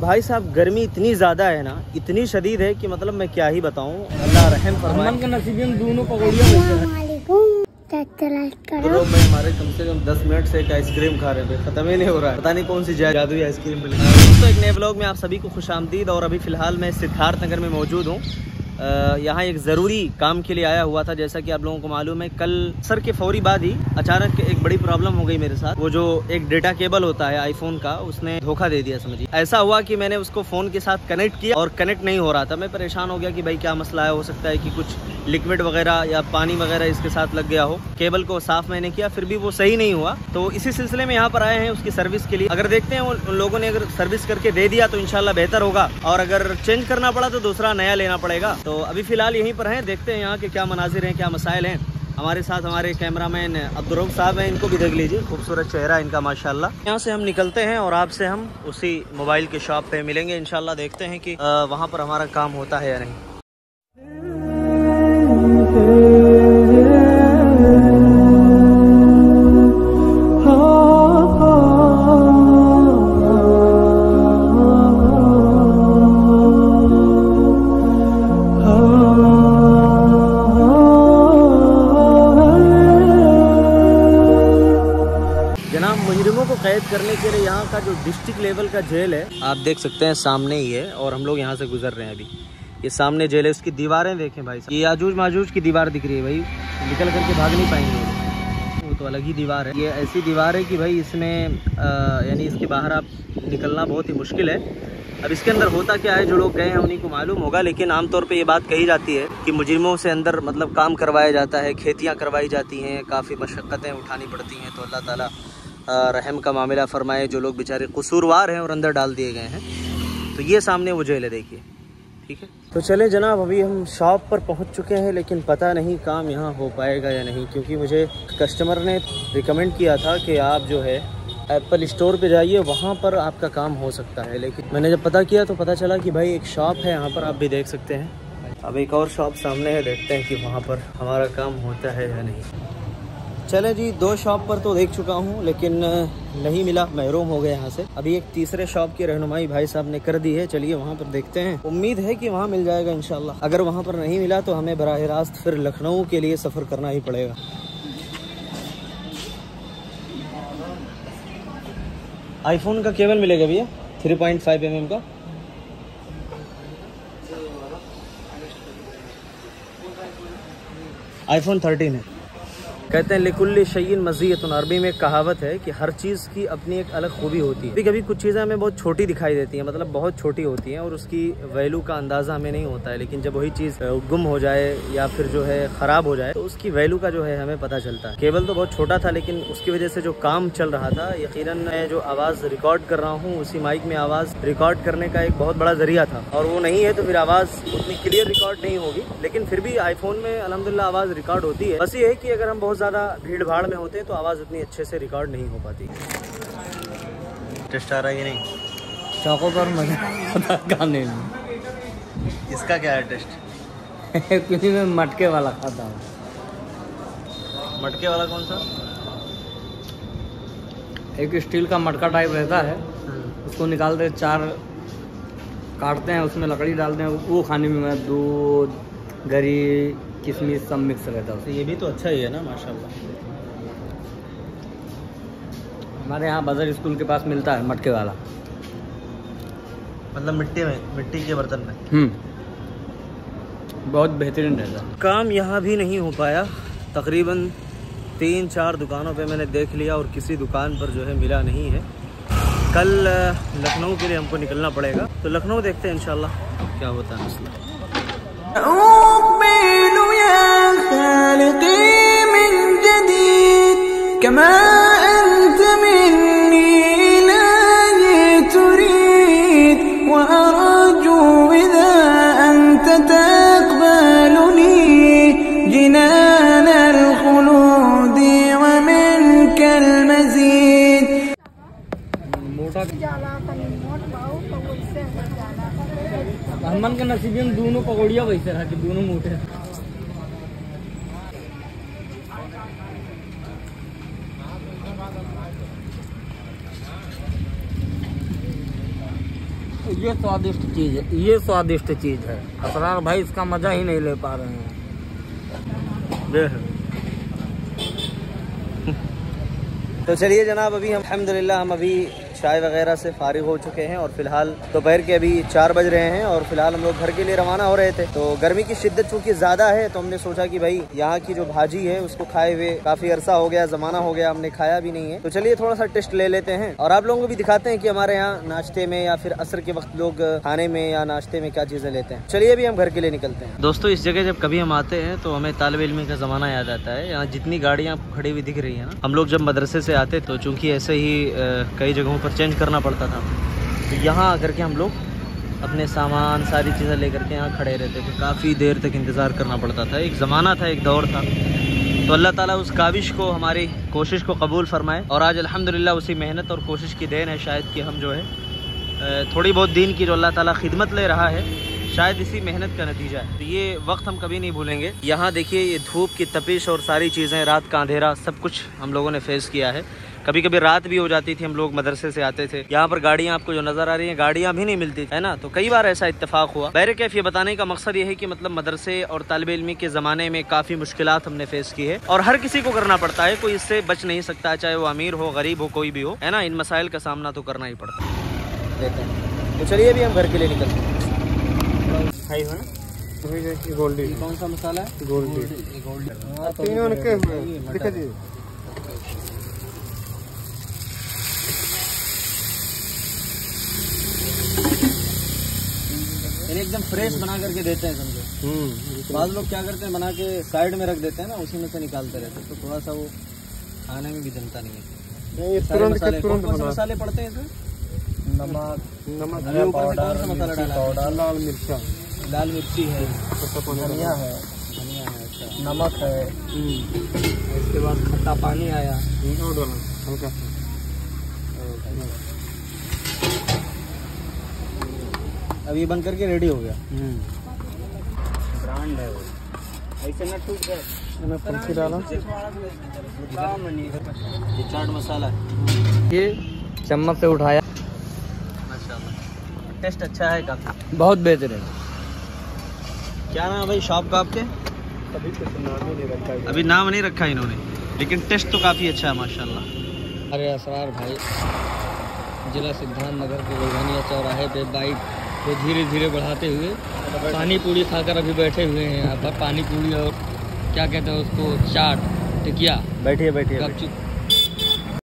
भाई साहब गर्मी इतनी ज़्यादा है ना, इतनी शदीद है कि मतलब मैं क्या ही बताऊँ। अल्लाह रहम फरमाए। के नसीब में दोनों पकौड़ियाँ तो मैं हमारे कम से कम 10 मिनट से एक आइसक्रीम खा रहे थे, खत्म ही नहीं हो रहा है। पता नहीं कौन सी जादुई आइसक्रीम मिल गई। दोस्तों एक नए ब्लॉग में आप सभी को खुशामदीद। और अभी फ़िलहाल मैं सिद्धार्थ नगर में मौजूद हूँ। यहाँ एक ज़रूरी काम के लिए आया हुआ था। जैसा कि आप लोगों को मालूम है, कल सर के फौरी बाद ही अचानक एक बड़ी प्रॉब्लम हो गई मेरे साथ। वो जो एक डेटा केबल होता है आईफोन का, उसने धोखा दे दिया समझिए। ऐसा हुआ कि मैंने उसको फ़ोन के साथ कनेक्ट किया और कनेक्ट नहीं हो रहा था। मैं परेशान हो गया कि भाई क्या मसला है, हो सकता है कि कुछ लिक्विड वगैरह या पानी वगैरह इसके साथ लग गया हो। केबल को साफ मैंने किया, फिर भी वो सही नहीं हुआ। तो इसी सिलसिले में यहाँ पर आए हैं उसकी सर्विस के लिए। अगर देखते हैं उन लोगों ने अगर सर्विस करके दे दिया तो इंशाल्लाह बेहतर होगा, और अगर चेंज करना पड़ा तो दूसरा नया लेना पड़ेगा। तो अभी फिलहाल यहीं पर हैं, देखते हैं यहाँ के क्या मनाजिर हैं, क्या मसाइल हैं। हमारे साथ हमारे कैमरामैन अब्दुर्रऊफ साहब हैं, इनको भी देख लीजिए, खूबसूरत चेहरा इनका माशाल्लाह। यहाँ से हम निकलते हैं और आपसे हम उसी मोबाइल की शॉप पे मिलेंगे इंशाल्लाह। देखते हैं कि वहाँ पर हमारा काम होता है या नहीं। मुजरिमों को कैद करने के लिए यहाँ का जो डिस्ट्रिक्ट लेवल का जेल है, आप देख सकते हैं सामने ही है, और हम लोग यहाँ से गुजर रहे हैं अभी। ये सामने जेल है, उसकी दीवारें देखें भाई साहब। ये याजूज माजूज की दीवार दिख रही है भाई, निकल करके भाग नहीं पाएंगे। वो तो अलग ही दीवार है। ये ऐसी दीवार है कि भाई इसमें यानी इसके बाहर आप निकलना बहुत ही मुश्किल है। अब इसके अंदर होता क्या है, जो लोग गए हैं उन्हीं को मालूम होगा। लेकिन आमतौर पे ये बात कही जाती है कि मुजरिमों से अंदर मतलब काम करवाया जाता है, खेतियाँ करवाई जाती हैं, काफ़ी मशक्क़तें उठानी पड़ती हैं। तो अल्लाह ताला रहम का मामला फरमाए। जो लोग बेचारे कसूरवार हैं और अंदर डाल दिए गए हैं। तो ये सामने वो जेल है, देखिए। ठीक है, तो चले जनाब, अभी हम शॉप पर पहुंच चुके हैं, लेकिन पता नहीं काम यहाँ हो पाएगा या नहीं, क्योंकि मुझे कस्टमर ने रिकमेंड किया था कि आप जो है एप्पल स्टोर पे जाइए, वहाँ पर आपका काम हो सकता है। लेकिन मैंने जब पता किया तो पता चला कि भाई एक शॉप है यहाँ पर, आप भी देख सकते हैं। अब एक और शॉप सामने है, देखते हैं कि वहाँ पर हमारा काम होता है या नहीं। चले जी, 2 शॉप पर तो देख चुका हूँ, लेकिन नहीं मिला, महरूम हो गए यहाँ से। अभी एक तीसरे शॉप की रहनुमाई भाई साहब ने कर दी है, चलिए वहाँ पर देखते हैं। उम्मीद है कि वहाँ मिल जाएगा इंशाल्लाह। अगर वहाँ पर नहीं मिला तो हमें बराह रास्त फिर लखनऊ के लिए सफ़र करना ही पड़ेगा। आईफोन का केबल मिलेगा भैया 3.5 mm का। आईफोन 13 है। कहते हैं लिकुल्ली शय्इन मज़ीयतुन, अरबी में कहावत है कि हर चीज़ की अपनी एक अलग खूबी होती है। कभी कुछ चीज़ें हमें बहुत छोटी दिखाई देती हैं, मतलब बहुत छोटी होती हैं, और उसकी वैल्यू का अंदाज़ा हमें नहीं होता है। लेकिन जब वही चीज़ गुम हो जाए या फिर जो है ख़राब हो जाए तो उसकी वैल्यू का जो है हमें पता चलता है। केबल तो बहुत छोटा था, लेकिन उसकी वजह से जो काम चल रहा था, यकीनन मैं जो आवाज़ रिकॉर्ड कर रहा हूँ उसी माइक में आवाज़ रिकॉर्ड करने का एक बहुत बड़ा ज़रिया था, और वो नहीं है तो फिर आवाज़ उतनी क्लियर रिकॉर्ड नहीं होगी। लेकिन फिर भी आईफोन में अल्हम्दुलिल्लाह आवाज़ रिकॉर्ड होती है। बस ये है कि अगर हम बहुत ज़्यादा भीड़ भाड़ में होते हैं तो आवाज़ उतनी अच्छे से रिकॉर्ड नहीं हो पाती। टेस्ट आ रहा है कि नहीं? चौकों पर मजा खाने में। इसका क्या है टेस्ट? किसी में मटके वाला खाता हूँ। मटके वाला कौन सा? एक स्टील का मटका टाइप रहता है, उसको निकालते 4 काटते हैं, उसमें लकड़ी डालते हैं, वो खाने में दूध गरी किशमिश सब मिक्स रहता है। तो ये भी तो अच्छा ही है ना माशाल्लाह। हमारे यहाँ बजर स्कूल के पास मिलता है मटके वाला, मतलब मिट्टी के बर्तन में। बहुत बेहतरीन रहता है। काम यहाँ भी नहीं हो पाया। तकरीबन 3-4 दुकानों पे मैंने देख लिया और किसी दुकान पर जो है मिला नहीं है। कल लखनऊ के लिए हमको निकलना पड़ेगा, तो लखनऊ देखते हैं इंशाल्लाह क्या होता है मसला। हनुमान के नसीब में दोनों पकौड़ियाँ वैसे रहा कि दोनों मोटे। ये स्वादिष्ट चीज है, ये स्वादिष्ट चीज है। असरार भाई इसका मजा ही नहीं ले पा रहे हैं। तो चलिए जनाब, अभी हम अल्हम्दुलिल्लाह हम अभी चाय वगैरह से फारिग हो चुके हैं और फिलहाल दोपहर के अभी 4 बज रहे हैं और फिलहाल हम लोग घर के लिए रवाना हो रहे थे। तो गर्मी की शिद्दत चूंकि ज़्यादा है तो हमने सोचा कि भाई यहाँ की जो भाजी है उसको खाए हुए काफ़ी अरसा हो गया, ज़माना हो गया, हमने खाया भी नहीं है। तो चलिए थोड़ा सा टेस्ट ले लेते हैं और आप लोगों को भी दिखाते हैं कि हमारे यहाँ नाश्ते में या फिर असर के वक्त लोग खाने में या नाश्ते में क्या चीज़ें लेते हैं। चलिए अभी हम घर के लिए निकलते हैं। दोस्तों, इस जगह जब कभी हम आते हैं तो हमें तालिब इल्मी का ज़माना याद आता है। यहाँ जितनी गाड़ियाँ खड़ी हुई दिख रही है ना, हम लोग जब मदरसे से आते तो चूँकि ऐसे ही कई जगहों पर चेंज करना पड़ता था, तो यहाँ आकर के हम लोग अपने सामान सारी चीज़ें लेकर के यहाँ खड़े रहते थे। काफ़ी देर तक इंतज़ार करना पड़ता था। एक ज़माना था, एक दौर था। तो अल्लाह ताला उस काविश को, हमारी कोशिश को कबूल फरमाए। और आज अल्हम्दुलिल्लाह उसी मेहनत और कोशिश की देन है शायद कि हम जो है थोड़ी बहुत दीन की जो अल्लाह ताला खिदमत ले रहा है, शायद इसी मेहनत का नतीजा है। तो ये वक्त हम कभी नहीं भूलेंगे। यहाँ देखिए, ये धूप की तपिश और सारी चीज़ें, रात का अंधेरा, सब कुछ हम लोगों ने फेस किया है। कभी कभी रात भी हो जाती थी, हम लोग मदरसे से आते थे। यहाँ पर गाड़ियाँ आपको जो नज़र आ रही हैं, गाड़ियाँ भी नहीं मिलती है ना। तो कई बार ऐसा इत्तेफाक हुआ। बहरकैफ ये बताने का मकसद ये है कि मतलब मदरसे और तालिब इल्मी के ज़माने में काफ़ी मुश्किलात हमने फेस की है और हर किसी को करना पड़ता है, कोई इससे बच नहीं सकता, चाहे वो अमीर हो, गरीब हो, कोई भी हो, है ना। इन मसाइल का सामना तो करना ही पड़ता है। तो चलिए अभी हम घर के लिए निकलते हैं। गोल्डी कौन सा मसाला है? गोल्डी। एकदम फ्रेश बना करके देते हैं, समझो। बाद लोग क्या करते हैं, बना के साइड में रख देते हैं ना, उसी में से निकालते रहते हैं, तो थोड़ा सा वो खाने में भी जमता नहीं है। कौन से मसाले पड़ते हैं इसमें? नमक, पाउडर, लाल मिर्ची है, धनिया है, अच्छा, नमक है, इसके बाद खट्टा पानी आया, हल्का सा। अब ये बन करके रेडी हो गया। ब्रांड है वो, ऐसे न टूट जाए। पंछी डाला, ये चाट मसाला है। ये चम्मच से उठाया, माशाल्लाह टेस्ट अच्छा है काफी, बहुत बेहतरीन। क्या नाम है भाई शॉप का आपके? अभी नाम नहीं रखा इन्होंने, लेकिन टेस्ट तो काफी अच्छा है माशाल्लाह। अरे असरार भाई, जिला सिद्धांत नगर के गोलघनिया चौराहे पे बाइक को धीरे धीरे बढ़ाते हुए पानी पूरी खाकर अभी बैठे हुए हैं यहाँ पर। पानी पूरी और क्या कहते हैं उसको, चाट, टिकिया। बैठिए बैठिए।